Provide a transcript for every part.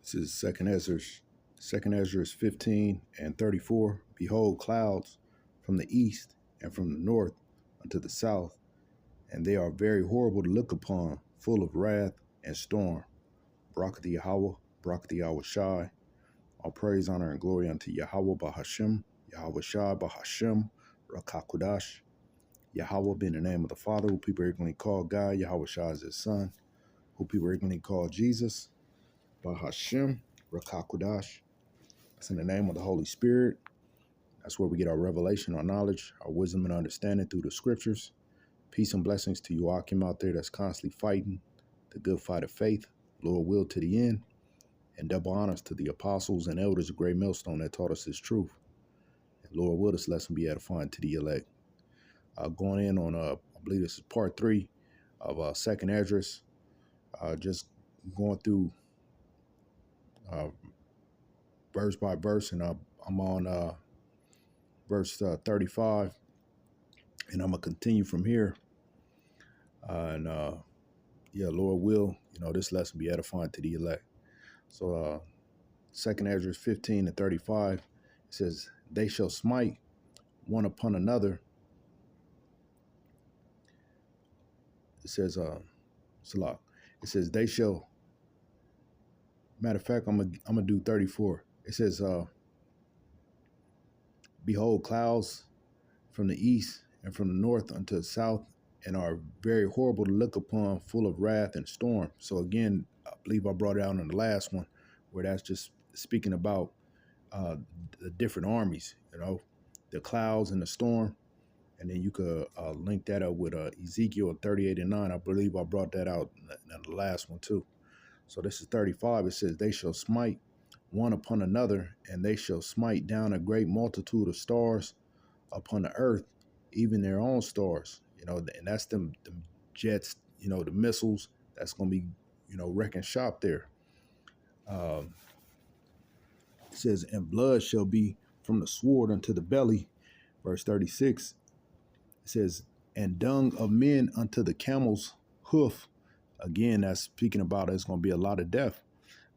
This is Second Ezra 15 and 34. Behold, clouds from the east and from the north unto the south, and they are very horrible to look upon, full of wrath and storm. Barak the Yahweh, Barak the Yahweh Shai. All praise, honor, and glory unto Yahweh Bahashem, Yahweh Shai Bahashem, Rakakudash. Yahweh being the name of the Father, who people regularly call God. Yahweh Shai is his son, who people regularly call Jesus. Bahashem, Rakakudash. That's in the name of the Holy Spirit. That's where we get our revelation, our knowledge, our wisdom, and understanding through the scriptures. Peace and blessings to you, Akim, out there that's constantly fighting the good fight of faith, Lord will to the end, and double honors to the apostles and elders of Great Millstone that taught us this truth. And Lord will this lesson be edifying to the elect. Going in on, I believe this is part 3 of Second Ezra, just going through verse by verse, and I'm on verse 35, and I'm gonna continue from here. Yeah, Lord will, this lesson be edifying to the elect. So Second Ezra 15 and 35, it says, they shall smite one upon another. It says, Salah. It says, they shall, matter of fact, I'm gonna do 34. It says, behold, clouds from the east and from the north unto the south, and are very horrible to look upon, full of wrath and storm. So again, I believe I brought it out in the last one, where that's just speaking about the different armies, the clouds and the storm. And then you could link that up with Ezekiel 38 and 9. I believe I brought that out in the last one too. So this is 35. It says, they shall smite one upon another, and they shall smite down a great multitude of stars upon the earth, even their own stars. And that's them jets, the missiles that's going to be, wrecking shop there. It says, and blood shall be from the sword unto the belly. Verse 36, it says, and dung of men unto the camel's hoof. Again, that's speaking about it's going to be a lot of death.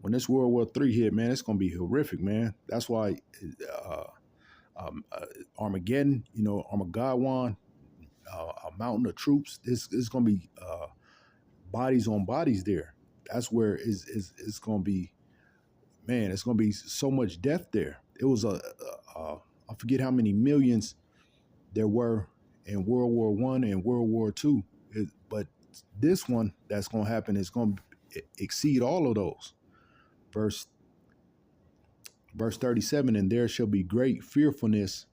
When this World War III hit, man, it's going to be horrific, man. That's why Armageddon, Armageddon, a mountain of troops, this is going to be bodies on bodies there. That's where it's going to be, man, it's going to be so much death there. It was I forget how many millions there were in World War I and World War II. But this one that's going to happen is going to exceed all of those. Verse 37, and there shall be great fearfulness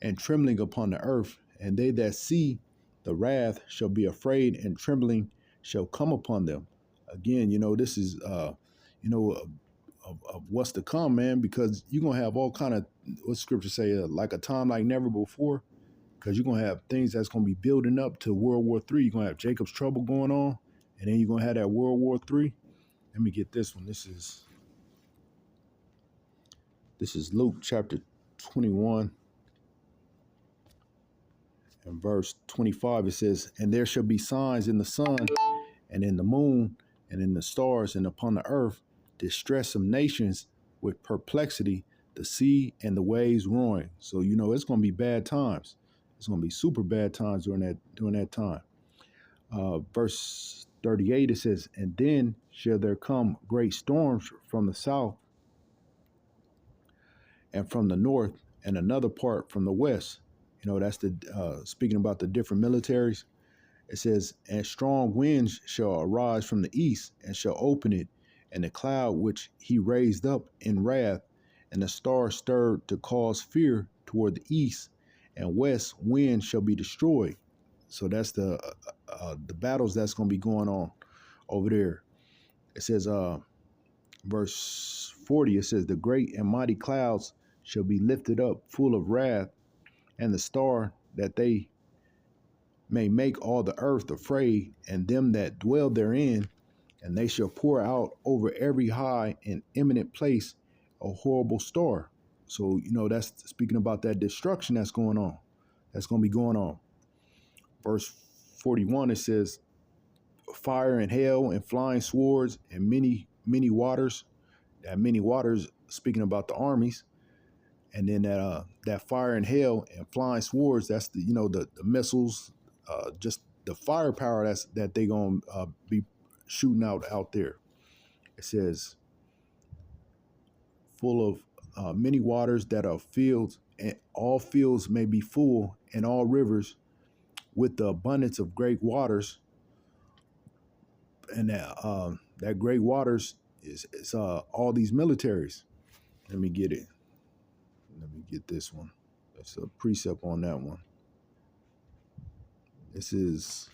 and trembling upon the earth, and they that see the wrath shall be afraid, and trembling shall come upon them. Again, this is, of what's to come, man, because you're going to have all kind of, what scripture say, like a time like never before, because you're going to have things that's going to be building up to World War III. You're going to have Jacob's trouble going on, and then you're going to have that World War III. Let me get this one. This is Luke chapter 21 and verse 25. It says, and there shall be signs in the sun and in the moon and in the stars and upon the earth, distress of nations with perplexity, the sea and the waves roaring. So, it's going to be bad times. It's going to be super bad times during that time. Verse 38, it says, and then shall there come great storms from the south and from the north, and another part from the west. That's the speaking about the different militaries. It says, and strong winds shall arise from the east, and shall open it, and the cloud which he raised up in wrath, and the star stirred to cause fear toward the east, and west wind shall be destroyed. So that's the battles that's going to be going on over there. It says, verse 40, it says, the great and mighty clouds shall be lifted up full of wrath, and the star that they may make all the earth afraid, and them that dwell therein, and they shall pour out over every high and eminent place a horrible star. So, that's speaking about that destruction that's going on. That's going to be going on. Verse 41, it says, fire and hail and flying swords and many, many waters that many waters, speaking about the armies, and then that fire and hail and flying swords. That's the missiles, just the firepower that they gonna be shooting out there. It says full of many waters that are fields, and all fields may be full, and all rivers with the abundance of great waters. And that great waters is all these militaries. Let me get it. Let me get this one. That's a precept on that one. This is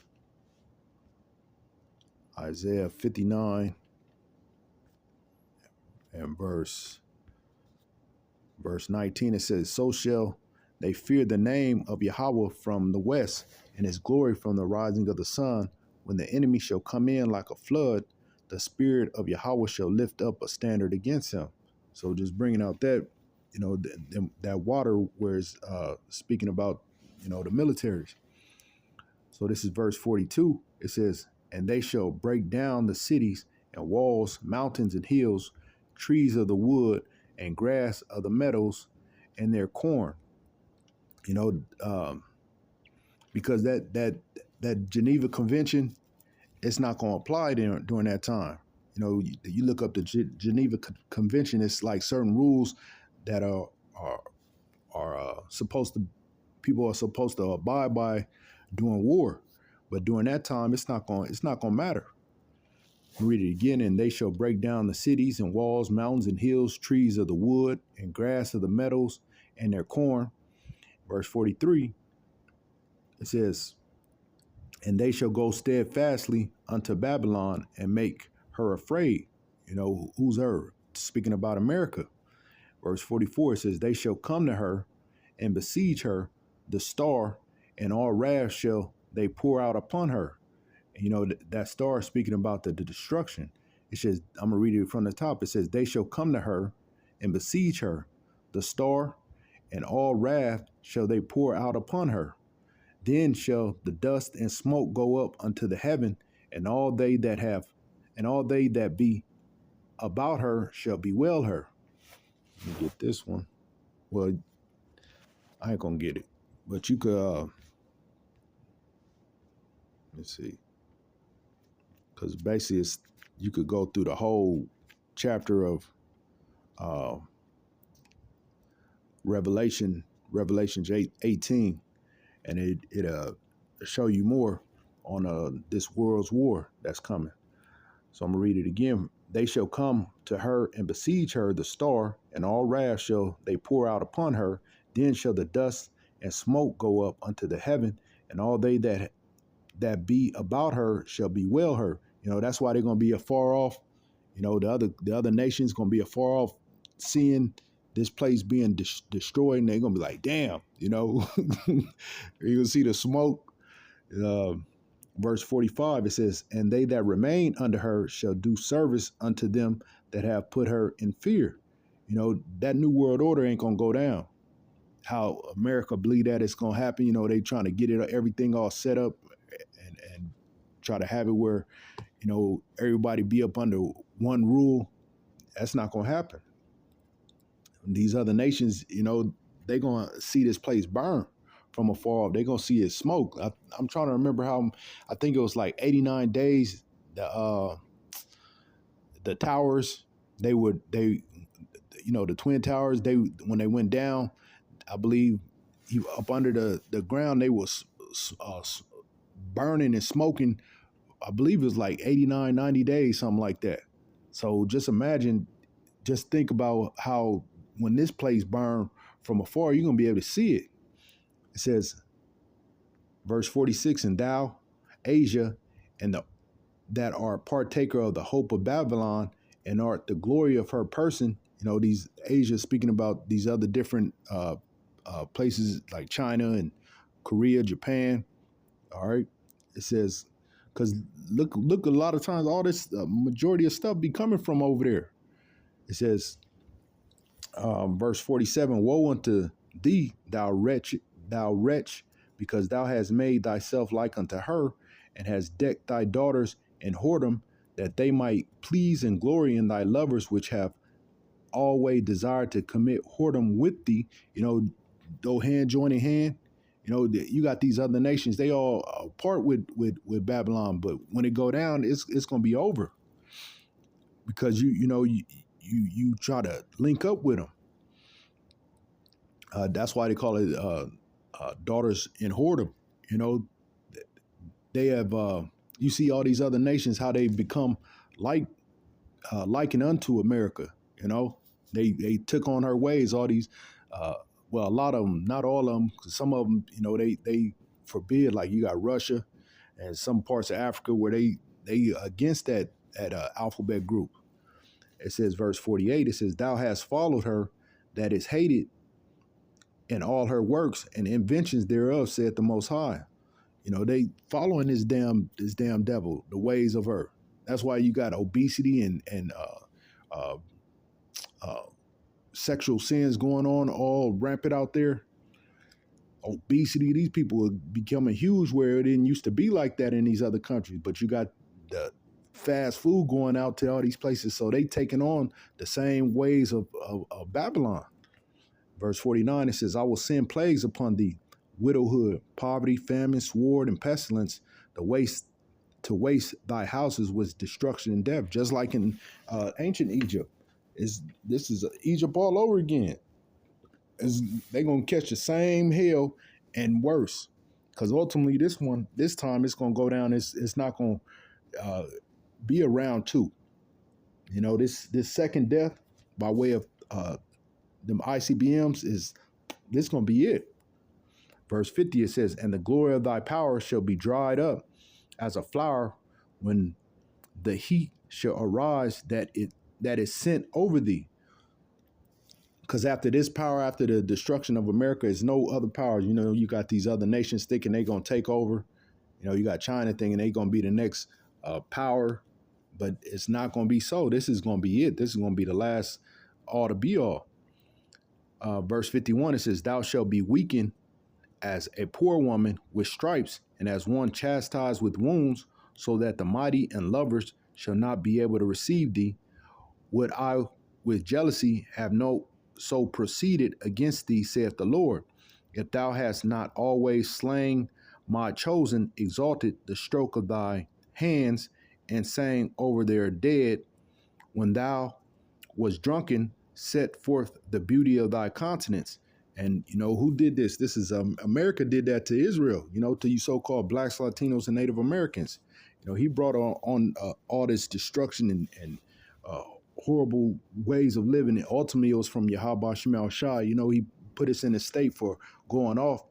Isaiah 59 and verse 19. It says, so shall they fear the name of Yahweh from the west, and his glory from the rising of the sun. When the enemy shall come in like a flood, the spirit of Yahweh shall lift up a standard against him. So just bringing out that, that water where it's speaking about, the militaries. So this is verse 42. It says, and they shall break down the cities and walls, mountains and hills, trees of the wood and grass of the meadows, and their corn. Because that Geneva Convention, it's not going to apply during that time. You look up the Geneva Convention, it's like certain rules that are supposed to, people are supposed to abide by during war, but during that time, it's not going to matter. Read it again. And they shall break down the cities and walls, mountains and hills, trees of the wood and grass of the meadows, and their corn. Verse 43, it says, and they shall go steadfastly unto Babylon and make her afraid. Who's her? Speaking about America. Verse 44, it says, they shall come to her and besiege her, the star, and all wrath shall they pour out upon her. And, that star is speaking about the destruction. It says, I'm going to read it from the top. It says, they shall come to her and besiege her, the star, and all wrath shall they pour out upon her. Then shall the dust and smoke go up unto the heaven, and all they that be about her shall bewail her. Let me get this one. Well, I ain't gonna get it, but you could. Let's see, because basically you could go through the whole chapter of Revelation 18, and it show you more on this world's war that's coming. So I'm gonna read it again. They shall come to her and besiege her, the star, and all wrath shall they pour out upon her. Then shall the dust and smoke go up unto the heaven, and all they that be about her shall bewail her. That's why they're gonna be afar off. The other nations gonna be afar off, seeing this place being destroyed, and they're gonna be like, damn, you're gonna see the smoke. Verse 45, it says, and they that remain under her shall do service unto them that have put her in fear. That new world order ain't gonna go down. How America believe that it's gonna happen. They trying to get everything all set up and try to have it where, everybody be up under one rule. That's not gonna happen. These other nations, they gonna see this place burn from afar off. They're gonna see it smoke. I'm trying to remember how. I think it was like 89 days. The towers, the Twin Towers, when they went down, I believe up under the ground, they was burning and smoking. I believe it was like 89, 90 days, something like that. So just imagine, just think about how when this place burned from afar, you're gonna be able to see it. It says, verse 46, and thou, Asia, and that are partaker of the hope of Babylon, and art the glory of her person. These Asia, speaking about these other different places like China and Korea, Japan. All right. It says, because look, a lot of times all this majority of stuff be coming from over there. It says, verse 47, woe unto thee, thou wretch, because thou hast made thyself like unto her, and hast decked thy daughters in whoredom, that they might please and glory in thy lovers, which have always desire to commit whoredom with thee. Though hand joining hand. You got these other nations. They all part with Babylon, but when it go down, it's gonna be over because you try to link up with them. That's why they call it daughters in whoredom. They have. You see all these other nations how they become likened unto America. They took on her ways. All these, well, a lot of them, not all of them, because some of them, they forbid. Like you got Russia and some parts of Africa where they against that alphabet group. It says verse 48. It says, "Thou hast followed her, that is hated, in all her works and inventions thereof, saith the Most High." They following this damn devil, the ways of her. That's why you got obesity and sexual sins going on all rampant out there. Obesity, these people are becoming huge where it didn't used to be like that in these other countries. But you got the fast food going out to all these places, so they taking on the same ways of Babylon. Verse 49, it says, "I will send plagues upon thee, widowhood, poverty, famine, sword, and pestilence, to waste thy houses with destruction and death." Just like in ancient Egypt. This is Egypt all over again. They're going to catch the same hell and worse. Because ultimately this time it's going to go down. It's not going to be a round two. This second death by way of them ICBMs this going to be it. Verse 50, it says, "And the glory of thy power shall be dried up as a flower when the heat shall arise that is sent over thee." Because after this power, after the destruction of America, is no other power. You got these other nations thinking they're going to take over. You got China thinking they're going to be the next power, but it's not going to be so. This is going to be it. This is going to be the last all to be all. Verse 51, it says, "Thou shalt be weakened as a poor woman with stripes, and as one chastised with wounds, so that the mighty and lovers shall not be able to receive thee. Would I with jealousy have no so proceeded against thee, saith the Lord, if thou hast not always slain my chosen, exalted the stroke of thy hands, and sang over their dead, when thou was drunken, set forth the beauty of thy countenance." And who did this? This is America did that to Israel, to you so-called blacks, Latinos, and Native Americans. He brought on all this destruction and horrible ways of living. And ultimately, it was from Yahweh Shemal Shah. He put us in a state for going off,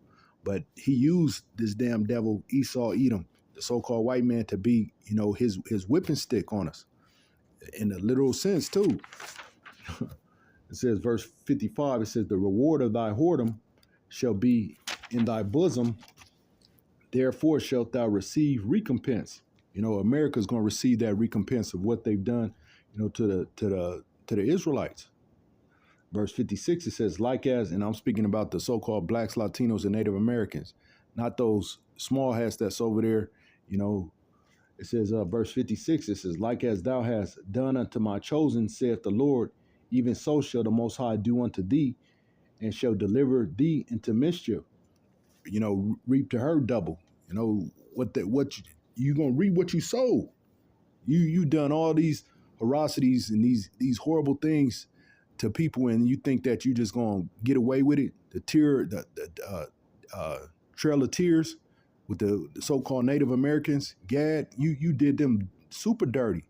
but he used this damn devil Esau Edom, the so-called white man, to be, his whipping stick on us, in a literal sense too. It says, verse 55, it says, "The reward of thy whoredom shall be in thy bosom, therefore shalt thou receive recompense." America's going to receive that recompense of what they've done, to the Israelites. Verse 56, it says, "Like as," and I'm speaking about the so-called blacks, Latinos, and Native Americans, not those small hats that's over there. It says, verse 56, it says, "Like as thou hast done unto my chosen, saith the Lord, even so shall the Most High do unto thee, and shall deliver thee into mischief." Reap to her double. You gonna reap what you sow. You done all these ferocities and these horrible things to people, and you think that you just gonna get away with it. The Trail of Tears with the so-called Native Americans, Gad, you did them super dirty,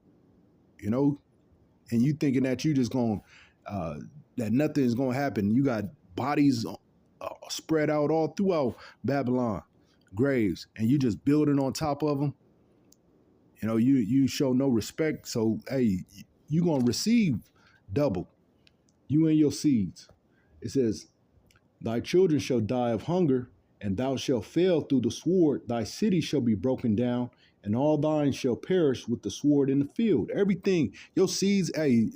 and you thinking that you just gonna that nothing is gonna happen. You got bodies spread out all throughout Babylon, graves, and you just building on top of them. You show no respect. So hey, you gonna receive double, you and your seeds. It says, "Thy children shall die of hunger, and thou shalt fail through the sword. Thy city shall be broken down, and all thine shall perish with the sword in the field." Everything, your seeds, hey,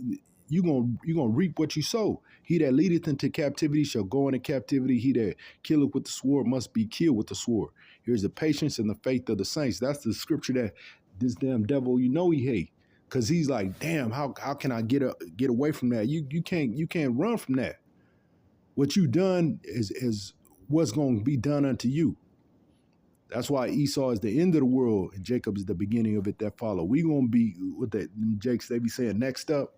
you gonna reap what you sow. He that leadeth into captivity shall go into captivity. He that killeth with the sword must be killed with the sword. Here's the patience and the faith of the saints. That's the scripture that this damn devil, he hate. because he's like, damn, how can I get away from that? You can't run from that. What you done is what's going to be done unto you. That's why Esau is the end of the world and Jacob is the beginning of it that follow. We gonna be what that Jakes they be saying next up.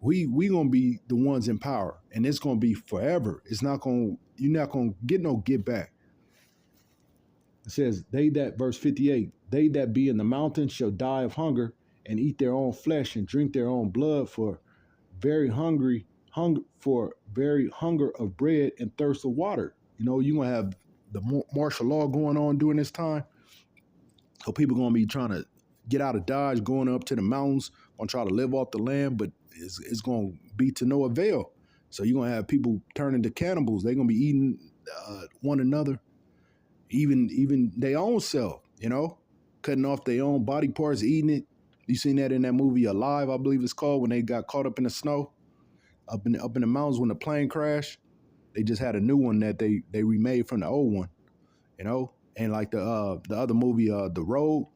We gonna be the ones in power, and it's gonna be forever. It's not gonna you're not gonna get no get back. It says they that verse 58, they that be in the mountains shall die of hunger and eat their own flesh and drink their own blood for very hunger of bread and thirst of water. You know, you're gonna have the martial law going on during this time. So people gonna be trying to get out of Dodge, going up to the mountains, gonna try to live off the land, but it's gonna be to no avail. So you're gonna have people turning to cannibals. They're gonna be eating one another, even their own self, you know, cutting off their own body parts, eating it. You seen that in that movie Alive, I believe it's called, when they got caught up in the snow, up in the mountains when the plane crashed. They just had a new one that they remade from the old one, you know, and like the other movie, The Road.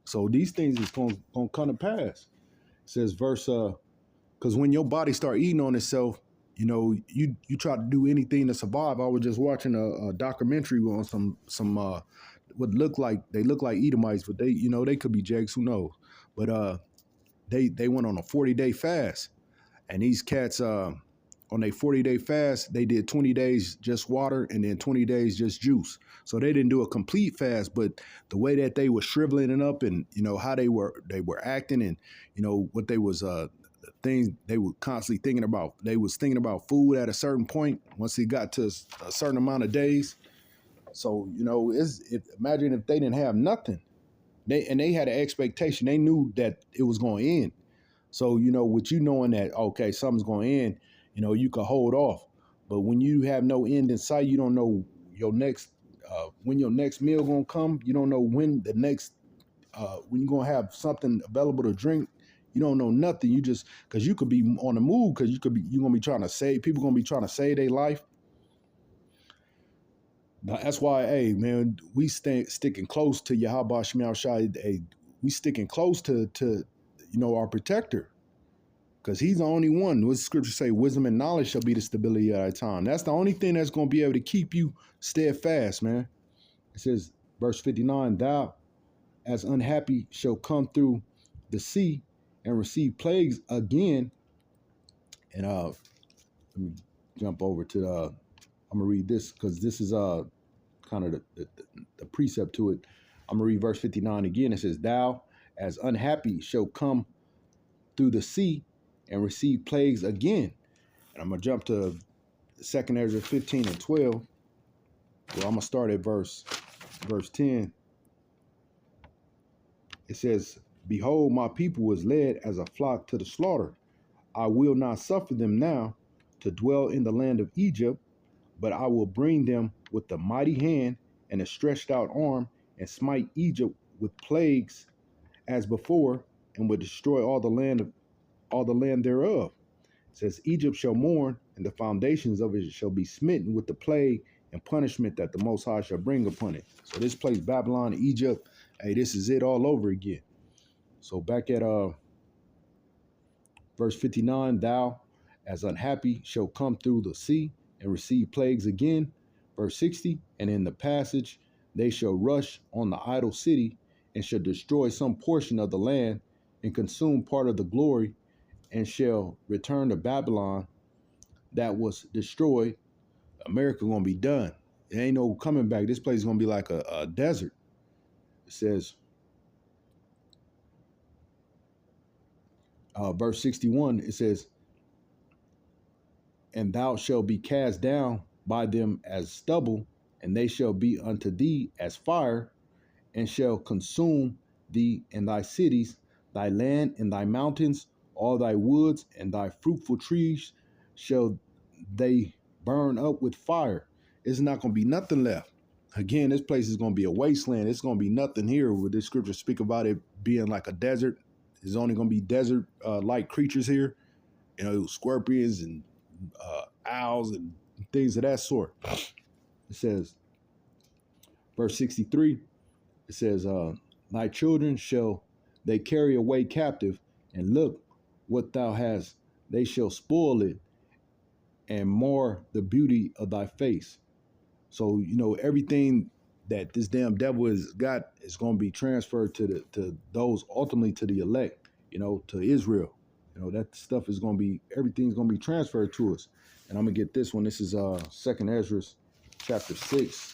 So these things is gonna come to pass. It says verse, because when your body start eating on itself, you know, you try to do anything to survive. I was just watching a documentary on some what look like Edomites, but they could be Jakes, who knows? But they went on a 40-day fast, and these cats on a 40-day fast, they did 20 days just water and then 20 days just juice. So they didn't do a complete fast, but the way that they were shriveling it up, and you know how they were acting, and you know what they was things they were constantly thinking about. They was thinking about food at a certain point once it got to a certain amount of days. So you know, imagine if they didn't have nothing. They had an expectation. They knew that it was going to end. So you know, with you knowing that okay, something's going to end, you know, you can hold off. But when you have no end in sight, you don't know your next when your next meal gonna come. You don't know when the next when you're gonna have something available to drink. You don't know nothing. You just because you could be on the move, because you're gonna be trying to save people, gonna be trying to save their life. Now, that's why, hey man, we sticking close to Yahweh Shemiah Shai. Hey, we sticking close to you know our protector. Because he's the only one. What the scripture say, wisdom and knowledge shall be the stability of our time. That's the only thing that's going to be able to keep you steadfast, man. It says, verse 59, thou as unhappy shall come through the sea and receive plagues again. And let me jump over to I'm going to read this because this is kind of the precept to it. I'm going to read verse 59 again. It says, thou as unhappy shall come through the sea and receive plagues again. And I'm going to jump to 2 Ezra 15 and 12. Well, I'm going to start at verse 10. It says, behold, my people is led as a flock to the slaughter. I will not suffer them now to dwell in the land of Egypt, but I will bring them with a mighty hand and a stretched out arm, and smite Egypt with plagues as before, and will destroy all the land thereof. It says, Egypt shall mourn, and the foundations of it shall be smitten with the plague and punishment that the Most High shall bring upon it. So this place, Babylon, Egypt, hey, this is it all over again. So back at verse 59, thou as unhappy shall come through the sea and receive plagues again. Verse 60, and in the passage they shall rush on the idol city and shall destroy some portion of the land and consume part of the glory, and shall return to Babylon that was destroyed. America gonna be done. It ain't no coming back. This place is gonna be like a desert. It says, verse 61, it says, and thou shalt be cast down by them as stubble, and they shall be unto thee as fire, and shall consume thee and thy cities, thy land and thy mountains, all thy woods and thy fruitful trees shall they burn up with fire. It's not going to be nothing left. Again, this place is going to be a wasteland. It's going to be nothing here. With this scripture speak about it being like a desert. There's only going to be desert-like creatures here. You know, scorpions and owls and things of that sort. It says, verse 63, it says, thy children shall they carry away captive, And look what thou hast, they shall spoil it and mar the beauty of thy face. So, everything that this damn devil has got is going to be transferred to those, ultimately to the elect, to Israel. That stuff is going to be, everything's going to be transferred to us. And I'm going to get this one. This is Second Ezra chapter 6.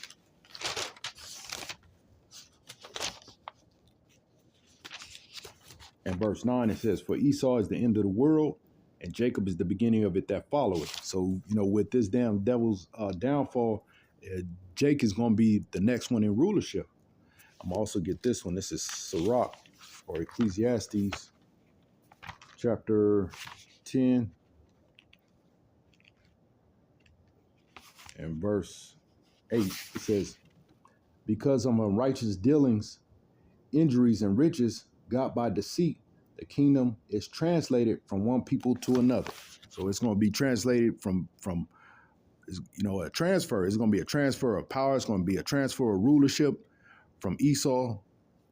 And verse 9, it says, "For Esau is the end of the world, and Jacob is the beginning of it that followeth." So, with this damn devil's downfall, Jake is going to be the next one in rulership. I'm going to also get this one. This is Sirach, or Ecclesiastes, chapter 10, and verse 8. It says, "Because of unrighteous dealings, injuries, and riches got by deceit, the kingdom is translated from one people to another." So it's going to be translated from a transfer. It's going to be a transfer of power. It's going to be a transfer of rulership from Esau,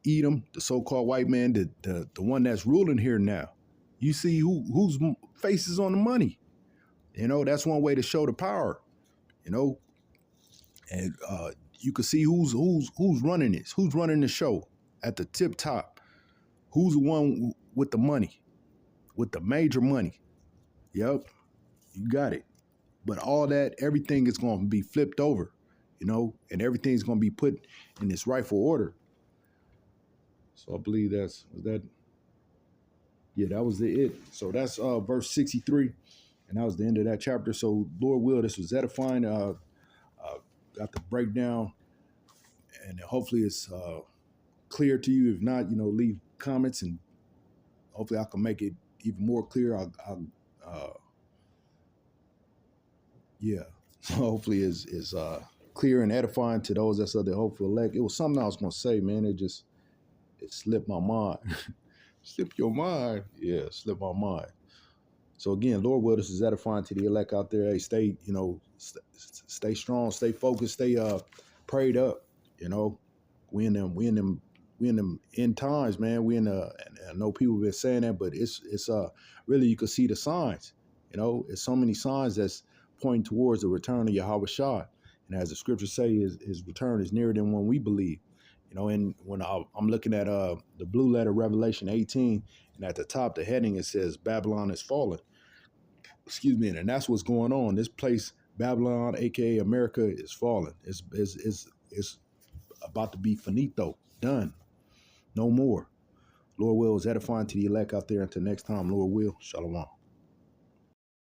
Edom, the so-called white man, the one that's ruling here now. You see whose face is on the money. That's one way to show the power. And you can see who's running this, who's running the show at the tip top, who's the one with the money, with the major money. Yep, you got it. But all that, everything is going to be flipped over, and everything's going to be put in its rightful order. So I believe that was it. So that's verse 63, and that was the end of that chapter. So Lord will, this was edifying. Got the breakdown, and hopefully it's clear to you. If not, leave comments, and hopefully I can make it even more clear. So hopefully is clear and edifying to those that's of the hopeful elect. It was something I was gonna say, man. It slipped my mind. Slip your mind. Yeah, slip my mind. So again, Lord will, this is edifying to the elect out there. Hey, stay, stay strong, stay focused, stay prayed up. We in them end times, man. And I know people have been saying that, but it's really, you can see the signs. It's so many signs that's pointing towards the return of Yahweh Shah. And as the scriptures say, his return is nearer than when we believe. And when I'm looking at the blue letter, Revelation 18, and at the top, the heading, it says Babylon is fallen. Excuse me, and that's what's going on. This place, Babylon, aka America, is falling. It's about to be finito, done, no more. Lord will, is edifying to the elect out there. Until next time, Lord will, shalom.